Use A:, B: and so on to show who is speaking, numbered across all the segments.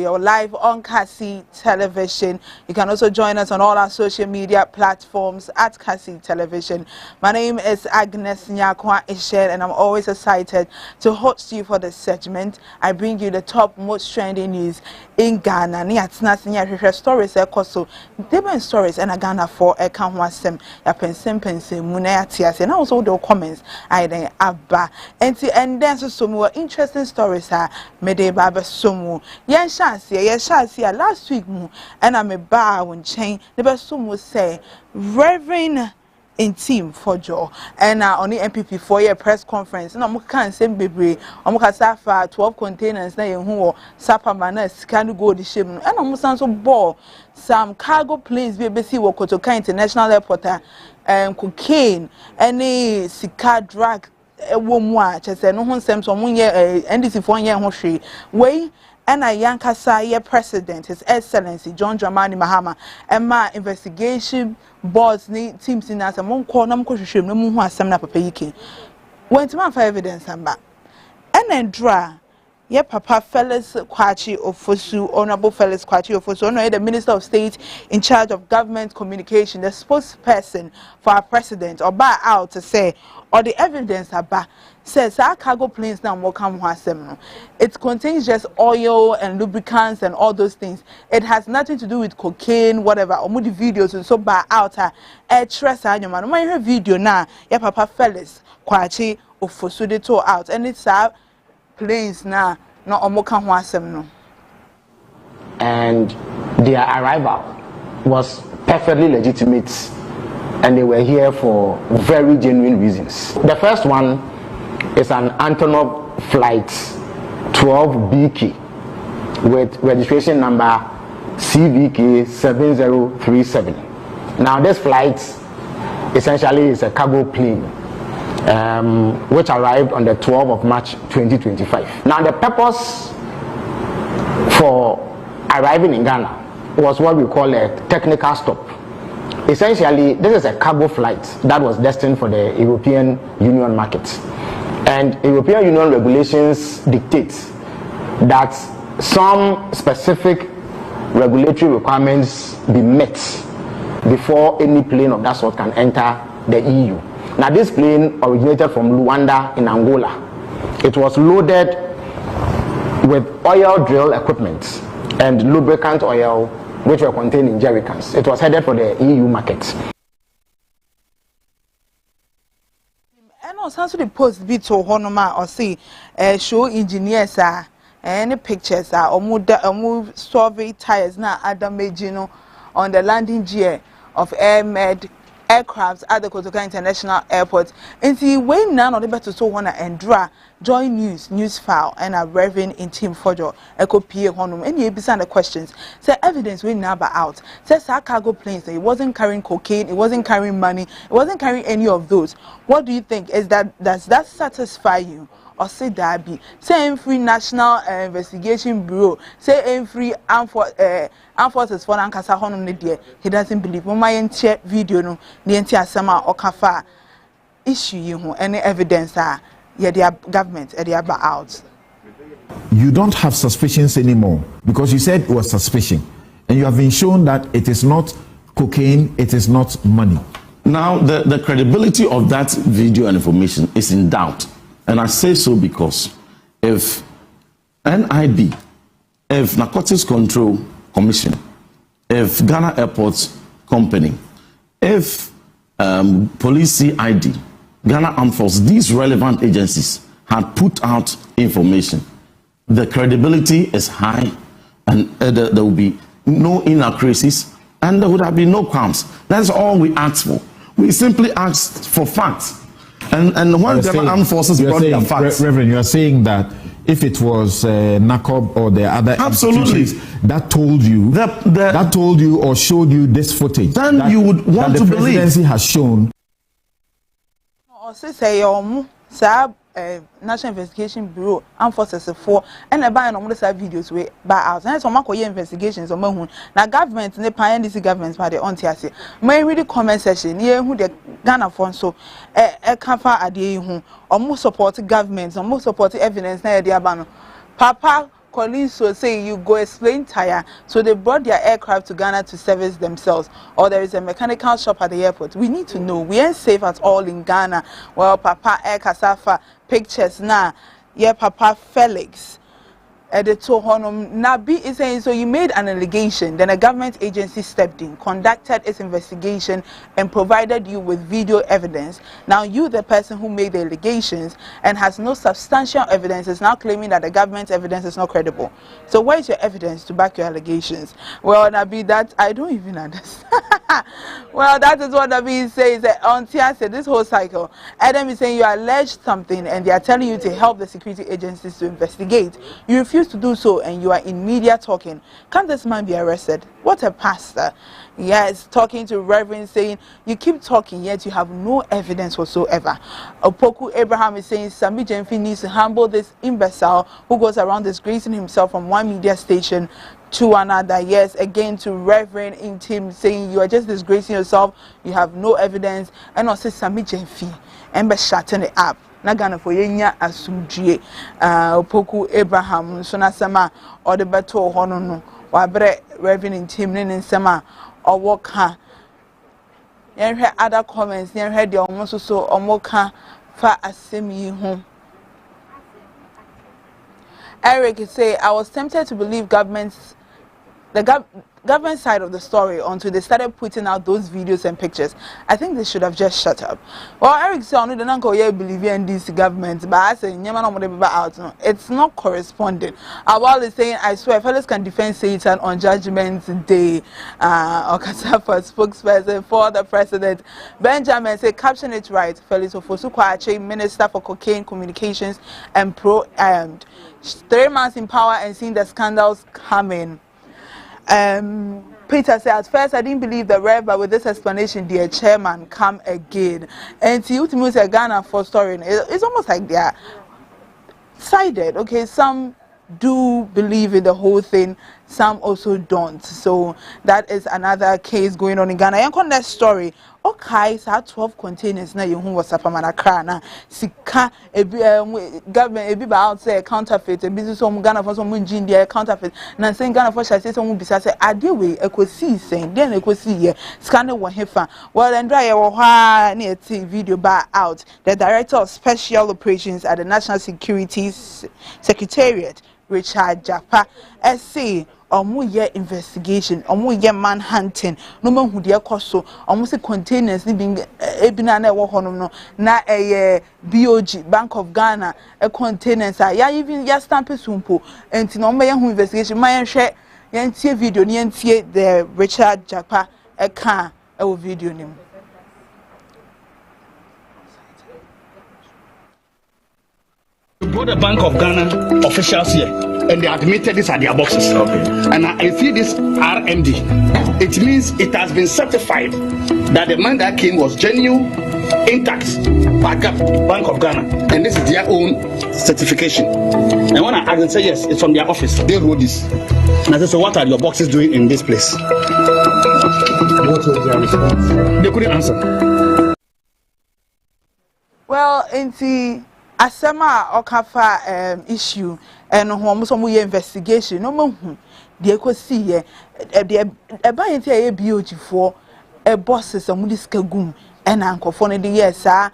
A: we are live on Kasi Television. You can also join us on all our social media platforms at Kasi Television. My name is Agnes Nyakwa Ished, and I'm always excited to host you for this segment. I bring you the top most trending news in Ghana. Stories different stories and Ghana for a kanwasem ya pense munayatias and also the comments I then abba and then so some more interesting stories mede baba somu yen shansia last week mu and I'm a bar when chain the best somu say Reverend in team for Joe and on the MPP 4-year press conference no can same bebre safa 12 containers na yehu sapa manas can go the ship and so ball some cargo planes be see Kotoka International Airport and cocaine any sika drug womwa chese no ho nsem so munye NDC 4-year ho hwe and a Yankasa president, His Excellency John Dramani Mahama, and my investigation boards need teams in as a mon corner shim no mu asem na papa yiki. Went to man for evidence and back. And then draw Papa Felix Kwachi Ofosu, Honorable Felix Kwachi Ofosu, the Minister of State in charge of government communication, the spokesperson for our president, or bar out to say, or the evidence about says our cargo planes now more come it contains just oil and lubricants and all those things. It has nothing to do with cocaine, whatever, or the videos and so bar out a trust on your man. My video now, Papa Felix Kwachi Ofosu they tore out, and it's planes now no omoka ho asem no.
B: And their arrival was perfectly legitimate, and they were here for very genuine reasons. The first one is an Antonov flight 12BK with registration number CVK 7037. Now this flight essentially is a cargo plane which arrived on the 12th of March 2025. Now the purpose for arriving in Ghana was what we call a technical stop. Essentially, this is a cargo flight that was destined for the European Union market. And European Union regulations dictate that some specific regulatory requirements be met before any plane of that sort can enter the EU. Now this plane originated from Luanda in Angola. It was loaded with oil drill equipment and lubricant oil which were contained in jerrycans. It was headed for the EU market.
A: Some the post bit to honoma or see show engineers any pictures or survey tires now damage on the landing gear of AirMed aircrafts at the Kotoka International Airport. And see when none of the better so wanna and draw join news file and a Reverend in team for your echo PA honum and you beside the questions. Say evidence we never out. Says our cargo planes it wasn't carrying cocaine, it wasn't carrying money, it wasn't carrying any of those. What do you think? Is does that satisfy you? Or say that be say free National Investigation Bureau, say free armed forces for Ankasa honum ne he doesn't believe. Mama yen video no the asema or kafa issue you any evidence their government out.
C: You don't have suspicions anymore because you said it was suspicion and you have been shown that it is not cocaine, it is not money.
D: Now the credibility of that video and information is in doubt. And I say so because if NIB, if Narcotics Control Commission, if Ghana Airports Company, if Police CID, Ghana Armed Force, these relevant agencies had put out information, the credibility is high and there will be no inaccuracies and there would have been no crimes. That's all we asked for. We simply asked for facts. And when the armed forces brought their facts.
C: Reverend, you are saying that if it was NACOB or the other
D: absolutely
C: that told you or showed you this footage,
D: then you would want to believe.
C: The presidency has shown.
A: National Investigation Bureau Armed Forces for and buy no more videos we buy out and some investigations on mahun na government ne pan NDC government by the ontiase may read the comment section here who the Ghana fund so kafa ade hu omo support government omo support evidence na dey aba no papa Collins will say you go explain tire. So they brought their aircraft to Ghana to service themselves, or there is a mechanical shop at the airport. We need to know. We ain't safe at all in Ghana. Well, Papa Air Kasafa pictures now. Yeah, Papa Felix. Nabi is saying, so you made an allegation, then a government agency stepped in, conducted its investigation, and provided you with video evidence. Now you, the person who made the allegations and has no substantial evidence, is now claiming that the government's evidence is not credible. So where is your evidence to back your allegations? Well, Nabi, that I don't even understand. Well, that is what Nabi says. On Tia this whole cycle, Adam is saying you alleged something and they are telling you to help the security agencies to investigate. You refuse to do so and you are in media talking. Can't this man be arrested? What a pastor. Yes, talking to Reverend saying you keep talking yet you have no evidence whatsoever. Opoku Abraham is saying Sammy Jenfi needs to humble this imbecile who goes around disgracing himself from one media station to another. Yes, again to Reverend in Tim saying you are just disgracing yourself, you have no evidence, and also Sammy Jenfi and be shutting it up. Nagana for yenya asumdue Opoku Abraham so na sama or the beto hono no wabre Reverend in Tim ne nsema or walk ha yen other comments yen heard the almost so omoka fa asem yi ho. Eric say I was tempted to believe the government side of the story until they started putting out those videos and pictures. I think they should have just shut up. Well, Eric said, "No, don't believe in this government." But I say, it's not corresponding. Awal is saying, "I swear, fellows can defend Satan on Judgment Day." Okasafa spokesperson for the president, Benjamin said, "Caption it right." Felix Ofosu Kwakye, Minister for Cocaine Communications and Pro-Armed, 3 months in power and seeing the scandals coming. Peter said, at first I didn't believe the rev, but with this explanation, dear chairman, come again. And to you, to Ghana for story, it's almost like they are sided. Okay, some do believe in the whole thing, some also don't. So that is another case going on in Ghana. And on that story, okay, so 12 containers now you was up na sika government ebi ba out say counterfeit ebi so Ghana for some engine there counterfeit na say Ghana for say some bisa say ade we ekosi sen then ekosi here scanner wo hefa well and dry wo ha na eti video ba out. The director of special operations at the National Security Secretariat, Richard Japa, SC omuye investigation omuye manhunting no mahu de ekoso omusi containers ni being ebina na ewo hono no na BOG Bank of Ghana containers ya even ya stamp sumpo enti no me hu investigation ma yenhwe yentie video ni yentie the Richard Japa eka e video nim.
E: Brought the Bank of Ghana officials here and they admitted this at their boxes. Okay. And I see this RMD. It means it has been certified that the man that came was genuine, intact, by Bank of Ghana. And this is their own certification. And when I asked them, say yes, it's from their office. They wrote this. And I said, so what are your boxes doing in this place? What was their response? They couldn't answer.
A: Well, Asema Okafa issue and almost some investigation. No more the equity here. A buy into a BOG for a bosses and Mudiskagum and Uncle Phone the year, sir.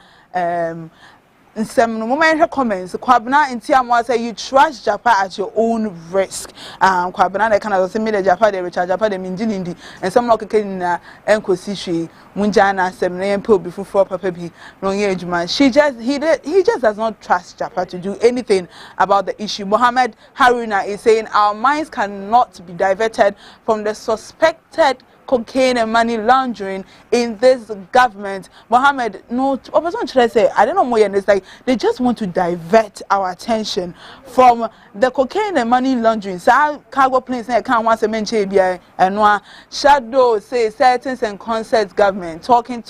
A: In some moment, her comments, Kwabna in Tiamwa say you trust Japa at your own risk. Kwabna can also say Japa, they recharge Japa, the Minjindi, and some locating Enko Sishi, Munjana, Seminary, Pil before Papa B, no age man. He just does not trust Japa to do anything about the issue. Mohammed Haruna is saying our minds cannot be diverted from the suspected cocaine and money laundering in this government. Mohammed, no, what should I say? I don't know more. It's like they just want to divert our attention from the cocaine and money laundering. So cargo planes can't want to mention and Shadow say settings and concerts government talking,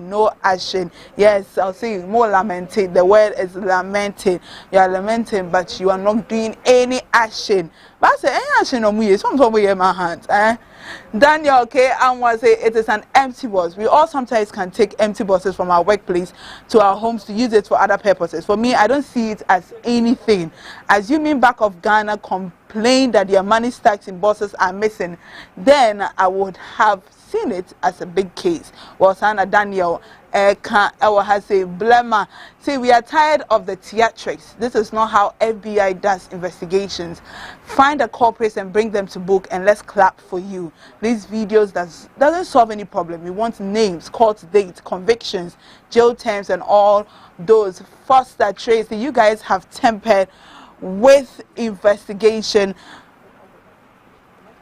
A: no action. Yes, I'll say more lamenting. The word is lamenting. You are lamenting, but you are not doing any action. But I say any action on me. Some in my hands. Daniel, okay, and was say it is an empty bus. We all sometimes can take empty buses from our workplace to our homes to use it for other purposes. For me, I don't see it as anything. Assuming Bank of Ghana complain that their money stacks in buses are missing, then I would have seen it as a big case. Well, Sana Daniel has a blemmer. See, we are tired of the theatrics. This is not how FBI does investigations. Find the culprits and bring them to book, and let's clap for you. These videos doesn't solve any problem. We want names, court dates, convictions, jail terms, and all those. Foster, Tracy, you guys have tempered with investigation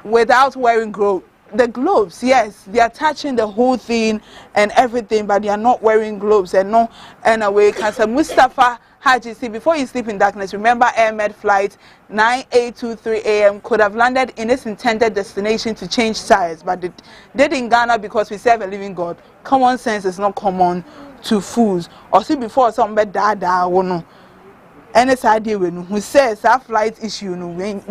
A: without wearing the gloves. Yes, they are touching the whole thing and everything, but they are not wearing gloves. And no, anyway, because Mustafa Haji, see, before you sleep in darkness, remember Airmed flight 9823 a.m. could have landed in its intended destination to change tires, but it did in Ghana because we serve a living God. Common sense is not common to fools. Or see, before somebody died, and it's idea when who says that flight issue no we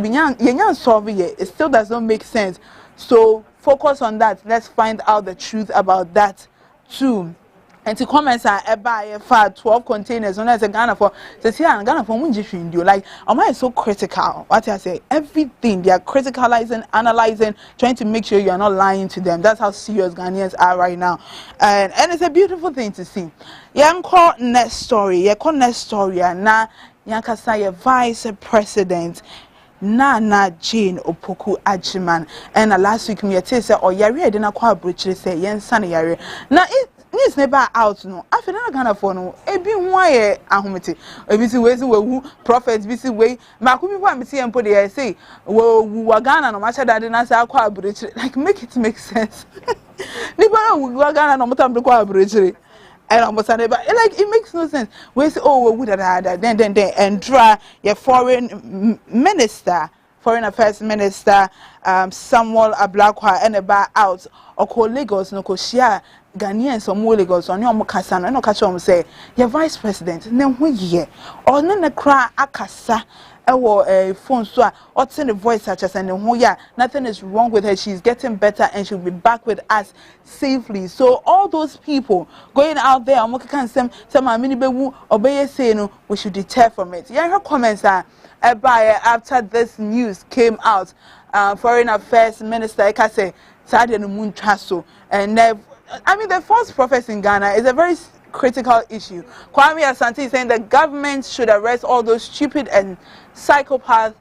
A: solve it still does not make sense. So focus on that. Let's find out the truth about that too. And to comments are about 12 containers on as a Ghana for Ghana for like am I so critical? What I say, everything they are criticalizing, analyzing, trying to make sure you are not lying to them. That's how serious Ghanaians are right now. And it's a beautiful thing to see. Yanko next story. Na Yankasa Vice President Nana Jane Opoku Ajiman. And last week me say or yari didn't quite breach say yen sunny yari. Now it's never out no. I feel not gonna for no. Ebi why ahumete. Ebi si way we prophets bisi way. Makumi wa miti empo de say we Ghana no match that na say quite breach. Like make it make sense. Niba we Ghana no mutam quite breach. And almost like it makes no sense. We say, oh, we would have then and draw your foreign affairs minister, Samuel Ablakwa and about out or call Lagos no ko share Ghanaians or more Lagos on your Mokasano no catch on say your vice president, no ye or none a cry akasa. A phone so or send a voice such as and nothing is wrong with her. She's getting better and she'll be back with us safely. So all those people going out there, some obey saying we should deter from it. Yeah, her comments are after this news came out. Foreign Affairs Minister Ekase Sadia Moon Traso and I mean the false prophets in Ghana is a very critical issue. Kwame Asante is saying the government should arrest all those stupid and psychopaths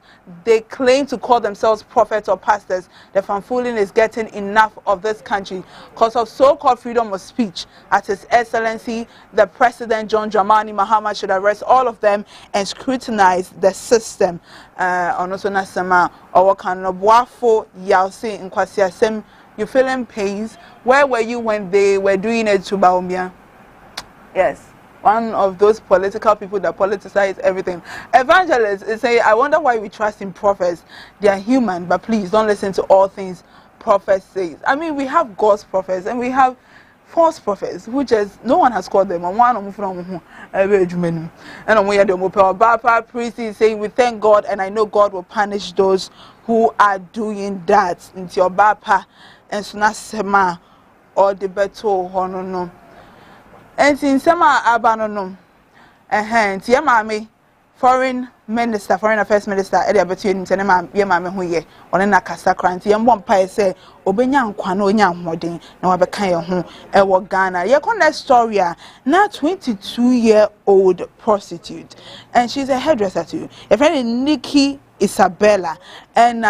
A: they claim to call themselves prophets or pastors. The fanfooling is getting enough of this country because of so-called freedom of speech. At His Excellency, the President John Dramani Mahama should arrest all of them and scrutinize the system. You feeling pains? Where were you when they were doing it to Baumia? Yes, one of those political people that politicize everything. Evangelists is saying, I wonder why we trust in prophets. They are human, but please don't listen to all things prophets say. I mean, we have God's prophets and we have false prophets, which is no one has called them. And we had the priest is saying, we thank God, and I know God will punish those who are doing that. Into your bapa and sunasema or the beto hono. And in some abanono, and foreign affairs minister, Eddie between Tenema, Yamma, who ye, on a Casacranti, and one pie say, Obenyan Quano Yam Modin, no other kind of home, Ewa Ghana. Yakon that story, now 22-year-old prostitute, and she's a hairdresser too. A friend Nikki Isabella, and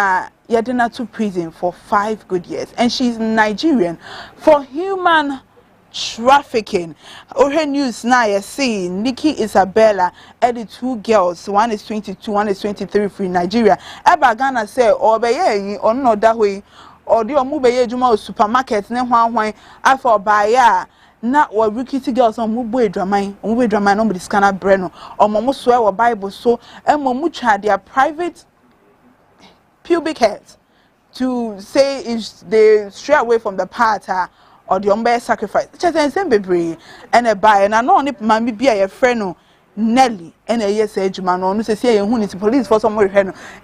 A: Yadina to prison for 5 good years, and she's Nigerian for human trafficking. Her news now you see Nikki Isabella and the 2 girls, one is 22, one is 23 from Nigeria. Eba Ghana say obeye or no that way or the omubeye juma supermarket ne hwan after buyer na wa rikiti girls on mubwe drama no be scanner breno or momo swear or Bible so and momu try their private pubic hairs to say if they stray away from the path or the umbe sacrifice. Just and same baby and a buy and I know only mammy be a friend Nelly and a yes age man no say who needs police for some more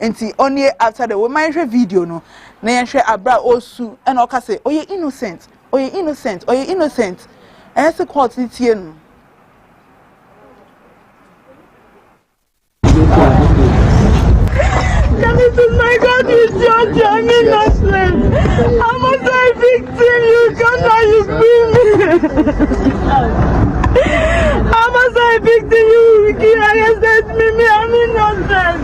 A: and see only after the woman video no na share abra osu and oka say oh you innocent and that's the court tie no. This is my country, Georgia. I'm innocent. I'm also a victim. You Ghana, you bring me. I'm also a victim. You arrested me. I'm innocent.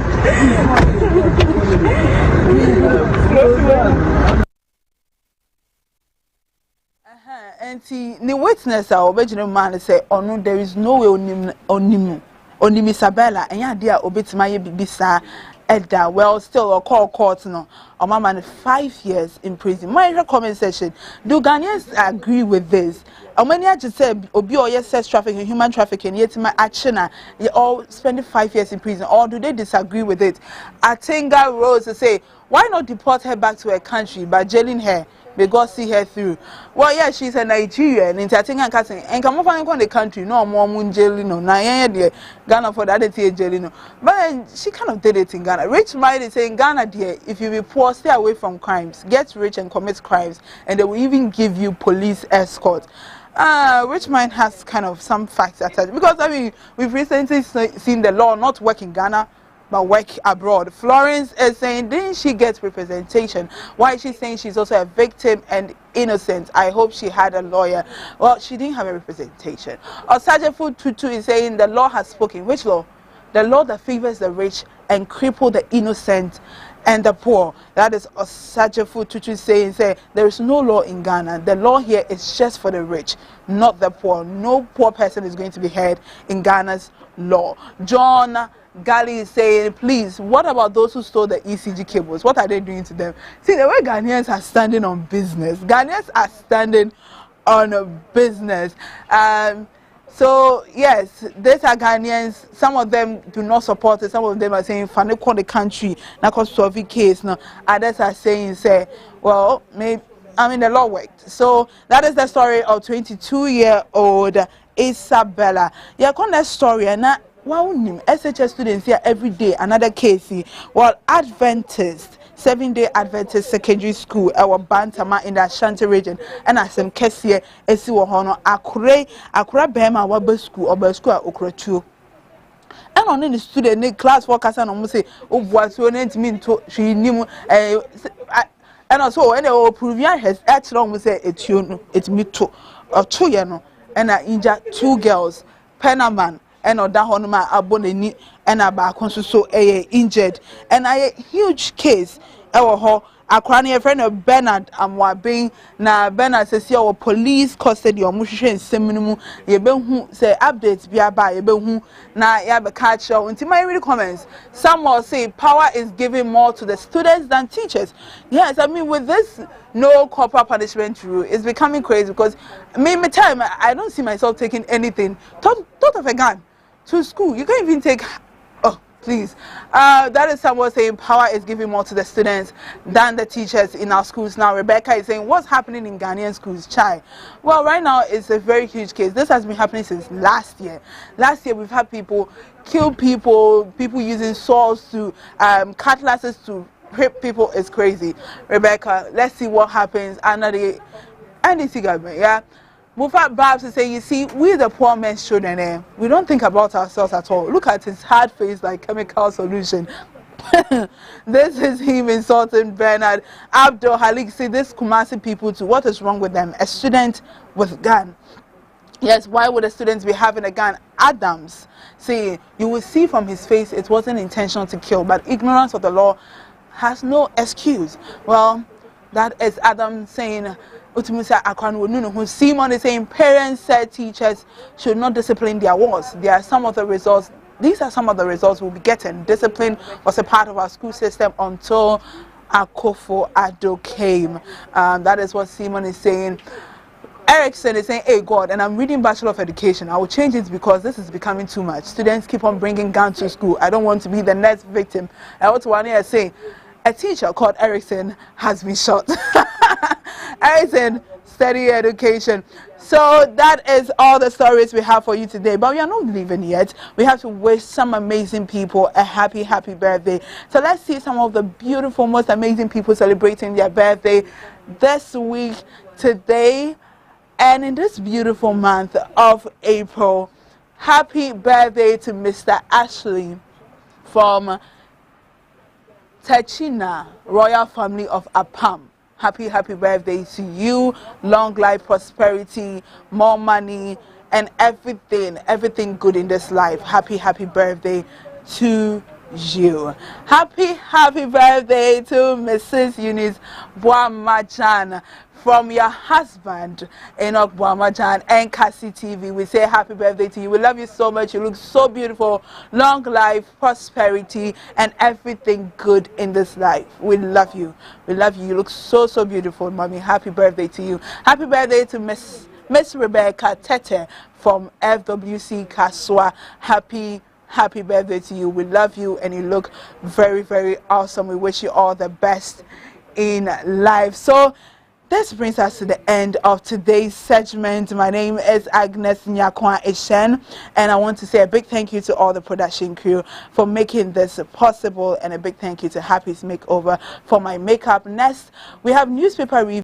A: And see, the witness our original man say, oh no, there is no way onim Isabella, and ya dear obitima bisa Edda. Well, still a call court no. Or my man 5 years in prison. My comment section. Do Ghanaians agree with this? Or many I just said obi or yes sex trafficking, human trafficking, yet my action you all spending 5 years in prison, or do they disagree with it? Atinga Rose to say, why not deport her back to her country by jailing her? May God see her through. Well, yeah, she's a Nigerian. And I think I'm cutting. And come on, in the country, no more moon jailing. No, now Ghana for that jailing. But she kind of did it in Ghana. Rich mind is saying Ghana, dear, if you be poor, stay away from crimes. Get rich and commit crimes, and they will even give you police escort. Rich mind has kind of some facts attached because I mean we've recently seen the law not work in Ghana but work abroad. Florence is saying, didn't she get representation? Why is she saying she's also a victim and innocent? I hope she had a lawyer. Well, she didn't have a representation. Osagyefo Tutu is saying the law has spoken. Which law? The law that favors the rich and cripple the innocent and the poor. That is Osagyefo Tutu saying, there is no law in Ghana. The law here is just for the rich, not the poor. No poor person is going to be heard in Ghana's law. John Gali is saying, please, what about those who stole the ECG cables? What are they doing to them? See, the way Ghanaians are standing on business. Ghanaians are standing on a business. So, yes, these are Ghanaians. Some of them do not support it. Some of them are saying, Fane call the country, not cause Sophie case. No. Others are saying, well, maybe, I mean, the law worked. So, that is the story of 22-year-old Isabella. Yeah, on that story, and wow, SHS students here every day. Another case. Well, Adventist 7-day Adventist secondary school our Bantama in the Ashanti region, and as some case here, esi wohono Akure Bema Wabe school or school at Okrochu. And on the student in class workers and almost say, oh, what's your name to mean to she knew and also when they will prove has actually almost say it's me too or 2 years and I injured 2 girls, Penaman. And or that honma aboneni and about so injured and a huge case a friend of Bernard Amwabing na Bernard says your police custody or mushin seminum ye who say updates be by who na ya be catch you into my read comments. Some will say power is giving more to the students than teachers. Yes, I mean with this no corporal punishment rule is becoming crazy because me time I don't see myself taking anything thought of a gun to school. You can't even take, oh please. That is someone saying power is giving more to the students than the teachers in our schools now. Rebecca is saying what's happening in Ghanaian schools, chai. Well, right now it's a very huge case. This has been happening since last year. Last year we've had people kill people using swords to cutlasses to rape people. It's crazy. Rebecca, let's see what happens under the NDC government. Yeah. Mufat Babs is saying, you see, we the poor men's children, we don't think about ourselves at all. Look at his hard face like chemical solution. This is him insulting Bernard. Abdul Halik say this Kumasi people too. What is wrong with them? A student with gun. Yes, why would the students be having a gun? Adams say, you will see from his face it wasn't intentional to kill, but ignorance of the law has no excuse. Well, that is Adam saying, Simon is saying parents said teachers should not discipline their wards. There are some of the results. These are some of the results we'll be getting. Discipline was a part of our school system until Akufo-Addo came. That is what Simon is saying. Erickson is saying, hey God, and I'm reading Bachelor of Education. I will change it because this is becoming too much. Students keep on bringing guns to school. I don't want to be the next victim. I want to say, a teacher called Erickson has been shot. Erickson, study education. So that is all the stories we have for you today. But we are not leaving yet. We have to wish some amazing people a happy birthday. So let's see some of the beautiful, most amazing people celebrating their birthday this week, today, and in this beautiful month of April. Happy birthday to Mr. Ashley from Techina, royal family of Apam. Happy birthday to you. Long life, prosperity, more money, and everything good in this life. Happy birthday to you. Happy birthday to Mrs. Eunice Boamajan from your husband Enoch Boamajan and Cassie TV. We say happy birthday to you. We love you so much. You look so beautiful. Long life, prosperity, and everything good in this life. We love you. You look so beautiful, mommy. Happy birthday to you. Happy birthday to Miss Rebecca Tete from FWC Kaswa. Happy birthday to you. We love you and you look very awesome. We wish you all the best in life. So this brings us to the end of today's segment. My name is Agnes Nyakwa Ishen, and I want to say a big thank you to all the production crew for making this possible, and a big thank you to Happy's Makeover for my makeup. Next, we have newspaper review.